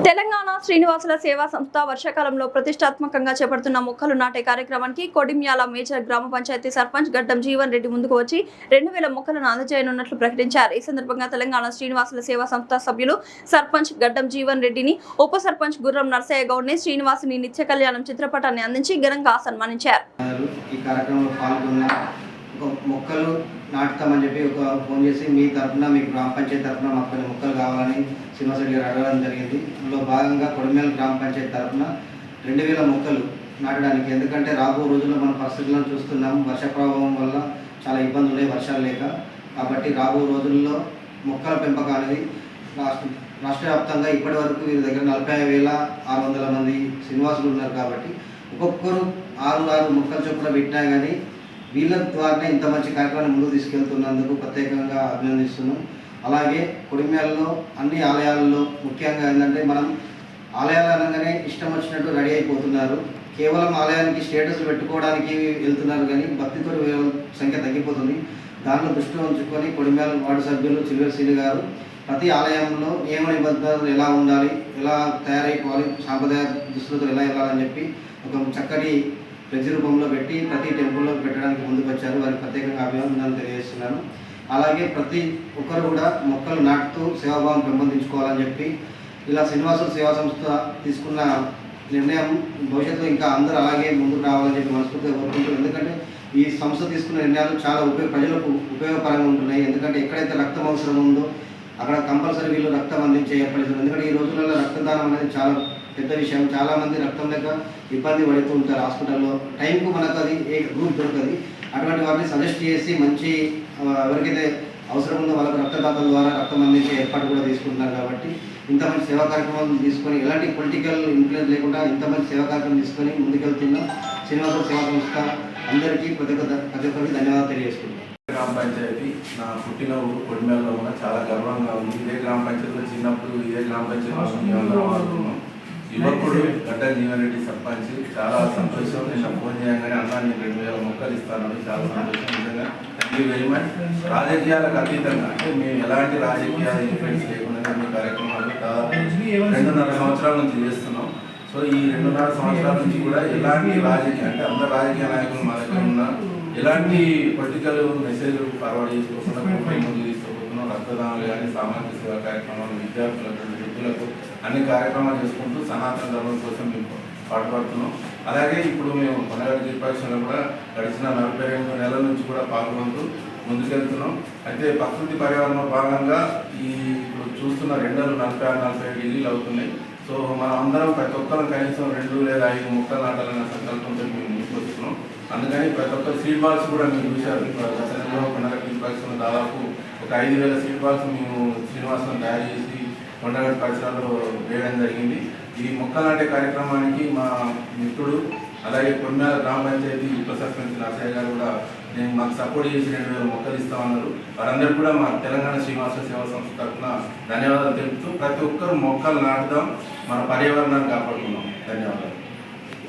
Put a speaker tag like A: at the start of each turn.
A: తెలంగాణ శ్రీనివాసుల సేవా సంస్థ వర్షాకాలంలో ప్రతిష్టాత్మకంగా చేపడుతున్న మొక్కలు నాటే కార్యక్రమానికి కొడిమ్యాల మేజర్ గ్రామ పంచాయతీ సర్పంచ్ గడ్డం జీవన్ రెడ్డి ముందుకు వచ్చి 2000 మొక్కలను అందజేయనున్నట్లు ప్రకటించారు. ఈ సందర్భంగా తెలంగాణ శ్రీనివాసుల సేవా సంస్థ సభ్యులు సర్పంచ్ గడ్డం జీవన్ రెడ్డిని, ఉప సర్పంచ్ గుర్రం నర్సయ్య గౌడ్ని శ్రీనివాసుని నిత్య కళ్యాణం చిత్రపటాన్ని అందించి ఘనంగా సన్మానించారు.
B: మొక్కలు నాటుతామని చెప్పి ఫోన్ చేసి మీ తరఫున మీకు గ్రామ పంచాయతీ తరఫున మాకు కొన్ని మొక్కలు కావాలని శ్రీనివాస్ రెడ్డి గారు అడగడం జరిగింది. అందులో భాగంగా కొడిమేల గ్రామ పంచాయతీ తరఫున 2000 మొక్కలు నాటడానికి, ఎందుకంటే రాబో రోజుల్లో మన పరిస్థితులను చూస్తున్నాం. వర్ష ప్రభావం వల్ల చాలా ఇబ్బందులు ఉన్నాయి, వర్షాలు లేక. కాబట్టి రాబో రోజుల్లో మొక్కల పెంపకానికి రాష్ట్ర వ్యాప్తంగా ఇప్పటి వరకు వీరి దగ్గర 45,600 మంది శ్రీనివాసులు ఉన్నారు. కాబట్టి ఒక్కొక్కరు 6 మొక్కలు చొప్పున పెట్టినా కానీ వీళ్ళ ద్వారానే ఇంత మంచి కార్యక్రమాన్ని ముందుకు తీసుకెళ్తున్నందుకు ప్రత్యేకంగా అభినందిస్తున్నాం. అలాగే కొడిమ్యాలలో అన్ని ఆలయాలలో ముఖ్యంగా ఏంటంటే మనం ఆలయాలు అనగానే ఇష్టం వచ్చినట్టు రెడీ అయిపోతున్నారు. కేవలం ఆలయానికి స్టేటస్లు పెట్టుకోవడానికి వెళ్తున్నారు, కానీ భక్తితో సంఖ్య తగ్గిపోతుంది. దాంట్లో దృష్టిలో ఉంచుకొని కొడిమ్యాల వార్డు సభ్యులు చిల్వర్ శ్రీని గారు ప్రతి ఆలయంలో నియమ నిబంధనలు ఎలా ఉండాలి, ఎలా తయారైపోవాలి, సాంప్రదాయ దుస్తులతో ఎలా వెళ్ళాలని చెప్పి ఒక చక్కటి ఫ్లెక్సీ రూపంలో పెట్టి ప్రతి టెంపుల్లో పెట్టడానికి ముందుకు వచ్చారు. వారికి ప్రత్యేకంగా అభినందనలు తెలియజేస్తున్నాను. అలాగే ప్రతి ఒక్కరు కూడా మొక్కలు నాటుతూ సేవాభావం పెంపొందించుకోవాలని చెప్పి ఇలా శ్రీనివాసుల సేవా సంస్థ తీసుకున్న నిర్ణయం భవిష్యత్తులో ఇంకా అందరూ అలాగే ముందుకు రావాలని చెప్పి మనస్ఫూర్తిగా కోరుకుంటున్నాం. ఎందుకంటే ఈ సంస్థ తీసుకున్న నిర్ణయాలు చాలా ప్రజలకు ఉపయోగకరంగా ఉంటున్నాయి. ఎందుకంటే ఎక్కడైతే రక్తం అవసరం ఉందో అక్కడ కంపల్సరీ వీళ్ళు రక్తం అందించే ఏర్పడుతుంది. ఎందుకంటే ఈ రోజులలో రక్తదానం అనేది చాలా పెద్ద విషయం. చాలామంది రక్తం లేక ఇబ్బంది పడుతూ ఉంటారు హాస్పిటల్లో. టైంకు మనకు అది ఏ గ్రూప్ దొరకదు. అటువంటి వారిని సజెస్ట్ చేసి మంచి ఎవరికైతే అవసరం ఉందో వాళ్ళకి రక్తదాతల ద్వారా రక్తం అందించే ఏర్పాటు కూడా తీసుకుంటున్నారు. కాబట్టి ఇంత మంచి సేవా కార్యక్రమాలు తీసుకొని ఎలాంటి పొలిటికల్ ఇన్ఫ్లుయెన్స్ లేకుండా ఇంత మంచి సేవా కార్యక్రమం తీసుకొని ముందుకెళ్తున్న శ్రీనివాసుల సేవా సంస్థ అందరికీ ప్రతి ఒక్కరికి ధన్యవాదాలు తెలియజేసుకుంటున్నాను.
C: గ్రామ పంచాయతీ నా పుట్టిన ఊరు కొడిమేలలో ఉన్న చాలా గర్వంగా ఉంది. ఇదే గ్రామ పంచాయతీలో చిన్నప్పుడు ఇదే గ్రామ పంచాయతీలో ఆడుతున్నాం. యువకుడు గడ్డం జీవన్ రెడ్డి సర్పంచ్, చాలా సంతోషం. నిన్న ఫోన్ చేయగానే అన్నా నేను 2000 మొక్కలు ఇస్తాను, చాలా సంతోషం. నిజంగా థ్యాంక్ యూ వెరీ మచ్. రాజకీయాలకు అతీతంగా అంటే మేము ఎలాంటి రాజకీయ ఇన్ఫ్లుయెన్స్ లేకుండా మీ కార్యక్రమాలు 2.5 సంవత్సరాల నుంచి చేస్తున్నాం. సో ఈ 2.5 సంవత్సరాల నుంచి కూడా ఎలాంటి రాజకీయ అంటే అందరు రాజకీయ నాయకులు మా దగ్గర ఉన్న ఎలాంటి పొలిటికల్ మెసేజ్ ఫార్వర్డ్ చేసుకోకుండా ముందు తీసుకోబోతున్నాం. రక్తదానాలు కానీ, సామాజిక సేవా కార్యక్రమాలు, విద్యార్థులకు, వృద్ధులకు అన్ని కార్యక్రమాలు చేసుకుంటూ సనాతన ధర్మం కోసం మేము పాటుపడుతున్నాం. అలాగే ఇప్పుడు మేము కొనగడ గిరిపక్షంలో కూడా గడిచిన 42 నెలల నుంచి కూడా పాల్గొంటూ ముందుకెళ్తున్నాం. అయితే ప్రకృతి పర్యావరణ భాగంగా ఈ ఇప్పుడు చూస్తున్న 46-47 డిగ్రీలు అవుతున్నాయి. సో మనం అందరం ప్రతి ఒక్కరు కనీసం 2 లేదా 5 మొక్కలు నాటాలన్న సంకల్పంతో మేము ముందుకు వస్తున్నాం. అందుకని ప్రతి ఒక్క సీడ్ బాల్స్ కూడా మేము చూశారు. గతంలో కొనగడ గిరిపక్షంలో దాదాపు ఒక 5,000 సీడ్ బాల్స్ మేము శ్రీనివాసం తయారు చేసి కొండగడ్డ పరిసరాల్లో వేయడం జరిగింది. ఈ మొక్కలు నాటే కార్యక్రమానికి మా మిత్రుడు అలాగే కొడిమేల గ్రామ పంచాయతీ ఉప సర్పంచ్ నర్సయ్య గారు కూడా నేను మాకు సపోర్ట్ చేసి 2000 మొక్కలు ఇస్తామన్నారు. వారందరూ కూడా మా తెలంగాణ శ్రీనివాసుల సేవా సంస్థ తరఫున ధన్యవాదాలు తెలుపుతూ ప్రతి ఒక్కరు మొక్కలు నాటుదాం, మన పర్యావరణాన్ని కాపాడుకుందాం. ధన్యవాదాలు.